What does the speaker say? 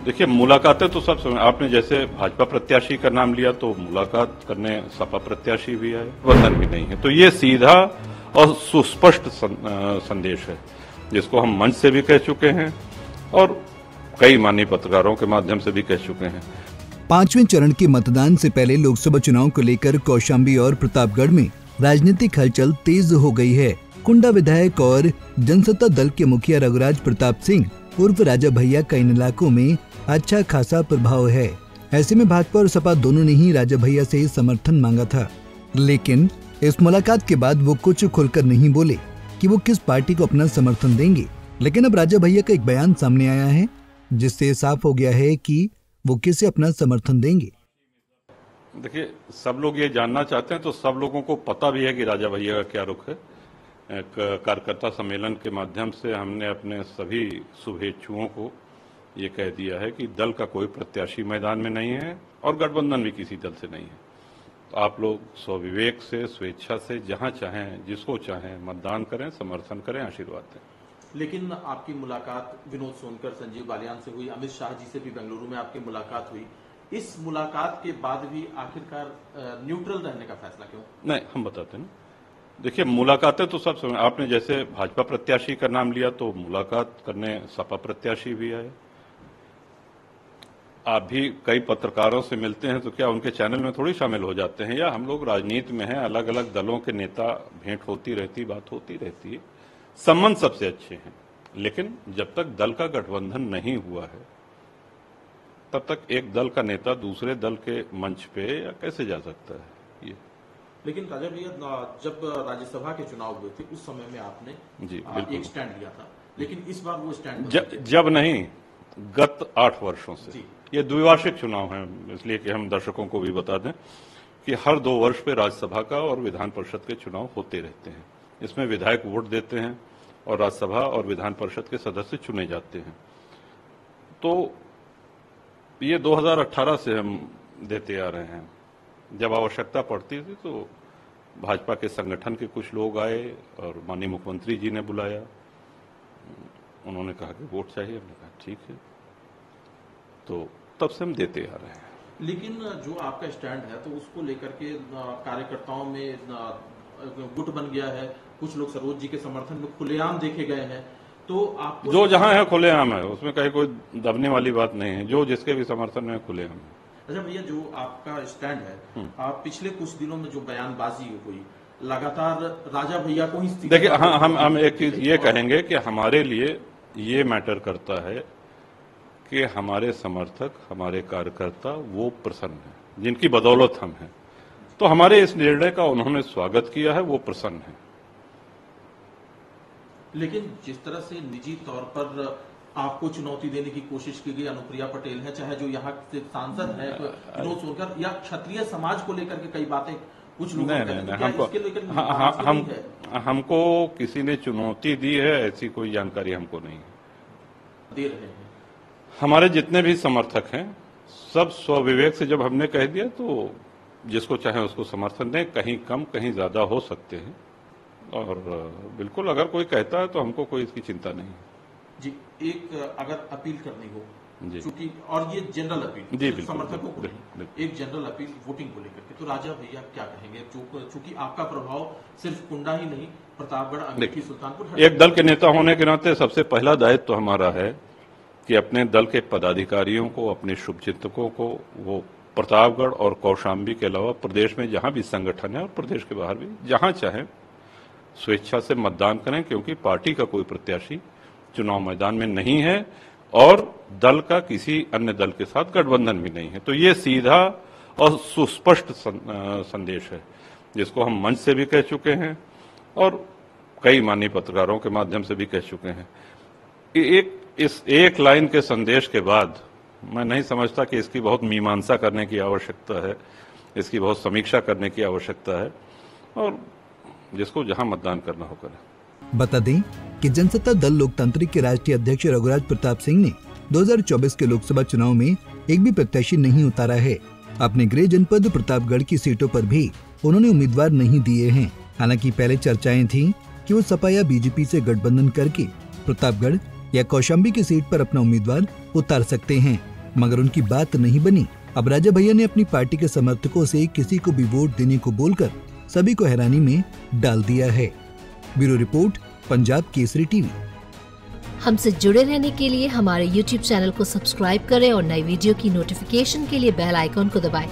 देखिए, मुलाकातें तो सब समय आपने जैसे भाजपा प्रत्याशी का नाम लिया तो मुलाकात करने सपा प्रत्याशी भी आए, बंधन भी नहीं है। तो ये सीधा और सुस्पष्ट संदेश है, जिसको हम मंच से भी कह चुके हैं और कई माननीय पत्रकारों के माध्यम से भी कह चुके हैं। 5वें चरण के मतदान से पहले लोकसभा चुनाव को लेकर कौशाम्बी और प्रतापगढ़ में राजनीतिक हलचल तेज हो गई है। कुंडा विधायक और जनसत्ता दल के मुखिया रघुराज प्रताप सिंह उर्फ राजा भैया का इन इलाकों में अच्छा खासा प्रभाव है। ऐसे में भाजपा और सपा दोनों ने ही राजा भैया से समर्थन मांगा था, लेकिन इस मुलाकात के बाद वो कुछ खुलकर नहीं बोले कि वो किस पार्टी को अपना समर्थन देंगे। लेकिन अब राजा भैया का एक बयान सामने आया है, जिससे साफ हो गया है कि वो किसे अपना समर्थन देंगे। देखिए, सब लोग ये जानना चाहते हैं तो सब लोगों को पता भी है कि राजा भैया का क्या रुख है। एक कार्यकर्ता सम्मेलन के माध्यम से हमने अपने सभी शुभेच्छुओं को ये कह दिया है कि दल का कोई प्रत्याशी मैदान में नहीं है और गठबंधन भी किसी दल से नहीं है। तो आप लोग स्वविवेक से, स्वेच्छा से, जहां चाहें, जिसको चाहें मतदान करें, समर्थन करें, आशीर्वाद दें। लेकिन आपकी मुलाकात विनोद सोनकर, संजीव बालियान से हुई, अमित शाह जी से भी बेंगलुरु में आपकी मुलाकात हुई। इस मुलाकात के बाद भी आखिरकार न्यूट्रल रहने का फैसला क्यों? नहीं, हम बताते हैं ना। देखिए, मुलाकातें तो सब समय आपने जैसे भाजपा प्रत्याशी का नाम लिया तो मुलाकात करने सपा प्रत्याशी भी आए। आप भी कई पत्रकारों से मिलते हैं तो क्या उनके चैनल में थोड़ी शामिल हो जाते हैं? या हम लोग राजनीति में हैं, अलग अलग दलों के नेता, भेंट होती रहती, बात होती रहती है, संबंध सबसे अच्छे हैं। लेकिन जब तक दल का गठबंधन नहीं हुआ है तब तक एक दल का नेता दूसरे दल के मंच पे या कैसे जा सकता है ये? लेकिन राजा भैया, जब राज्यसभा के चुनाव हुए थे उस समय में आपने एक स्टैंड लिया था, लेकिन इस बार वो स्टैंड जब नहीं, गत 8 वर्षों से ये द्विवार्षिक चुनाव है, इसलिए कि हम दर्शकों को भी बता दें कि हर 2 वर्ष पे राज्यसभा का और विधान परिषद के चुनाव होते रहते हैं। इसमें विधायक वोट देते हैं और राज्यसभा और विधान परिषद के सदस्य चुने जाते हैं। तो ये 2018 से हम देते आ रहे हैं। जब आवश्यकता पड़ती थी तो भाजपा के संगठन के कुछ लोग आए और माननीय मुख्यमंत्री जी ने बुलाया, उन्होंने कहा कि वोट चाहिए, हमने कहा ठीक है, तो तब से हम देते आ रहे हैं। लेकिन जो आपका स्टैंड है तो उसको लेकर के कार्यकर्ताओं में गुट बन गया है, कुछ लोग सरोज जी के समर्थन में खुलेआम देखे गए हैं, तो आप जो जहां है खुलेआम है, उसमें कहीं कोई दबने वाली बात नहीं है। जो जिसके भी समर्थन में खुलेआम है। अच्छा भैया, जो आपका स्टैंड है, आप पिछले कुछ दिनों में जो बयानबाजी हुई, लगातार राजा भैया को ही देखिए, हम एक चीज ये कहेंगे कि हमारे लिए ये मैटर करता है कि हमारे समर्थक, हमारे कार्यकर्ता वो प्रसन्न हैं जिनकी बदौलत हम हैं। तो हमारे इस निर्णय का उन्होंने स्वागत किया है, वो प्रसन्न है। लेकिन जिस तरह से निजी तौर पर आपको चुनौती देने की कोशिश की गई, अनुप्रिया पटेल है, चाहे जो यहाँ से सांसद है विनोद सोनकर, या क्षत्रिय समाज को लेकर के कई बातें कुछ लोग हमको किसी ने चुनौती दी है ऐसी कोई जानकारी हमको नहीं दे रहे हैं। हमारे जितने भी समर्थक हैं सब स्वविवेक से जब हमने कह दिया तो जिसको चाहे उसको समर्थन दें, कहीं कम कहीं ज्यादा हो सकते हैं, और बिल्कुल अगर कोई कहता है तो हमको कोई इसकी चिंता नहीं है जी। एक अगर अपील करनी हो चूंकि, और ये जनरल अपील जी, समर्थकों को नहीं, एक जनरल अपील वोटिंग को लेकर के, तो राजा भैया क्या कहेंगे? चूंकि आपका प्रभाव सिर्फ कुंडा ही नहीं, प्रतापगढ़, अमेठी, सुल्तानपुर, एक दल के नेता होने के नाते सबसे पहला दायित्व तो हमारा है कि अपने दल के पदाधिकारियों को, अपने शुभचिंतकों को, वो प्रतापगढ़ और कौशाम्बी के अलावा प्रदेश में जहां भी संगठन है और प्रदेश के बाहर भी जहां चाहे स्वेच्छा से मतदान करें, क्योंकि पार्टी का कोई प्रत्याशी चुनाव मैदान में नहीं है और दल का किसी अन्य दल के साथ गठबंधन भी नहीं है। तो ये सीधा और सुस्पष्ट संदेश है, जिसको हम मंच से भी कह चुके हैं और कई माननीय पत्रकारों के माध्यम से भी कह चुके हैं। इस एक लाइन के संदेश के बाद मैं नहीं समझता कि इसकी बहुत मीमांसा करने की आवश्यकता है, इसकी बहुत समीक्षा करने की आवश्यकता है, और जिसको जहां मतदान करना हो करें। बता दें कि जनसत्ता दल लोकतांत्रिक के राष्ट्रीय अध्यक्ष रघुराज प्रताप सिंह ने 2024 के लोकसभा चुनाव में एक भी प्रत्याशी नहीं उतारा है। अपने गृह जनपद प्रतापगढ़ की सीटों पर भी उन्होंने उम्मीदवार नहीं दिए हैं। हालांकि पहले चर्चाएं थीं कि वो सपा या बीजेपी से गठबंधन करके प्रतापगढ़ या कौशाम्बी की सीट पर अपना उम्मीदवार उतार सकते हैं। मगर उनकी बात नहीं बनी। अब राजा भैया ने अपनी पार्टी के समर्थकों से किसी को भी वोट देने को बोलकर सभी को हैरानी में डाल दिया है। Bureau report, Punjab Kesari TV. हमसे जुड़े रहने के लिए हमारे YouTube चैनल को सब्सक्राइब करें और नई वीडियो की नोटिफिकेशन के लिए बेल आइकॉन को दबाएं।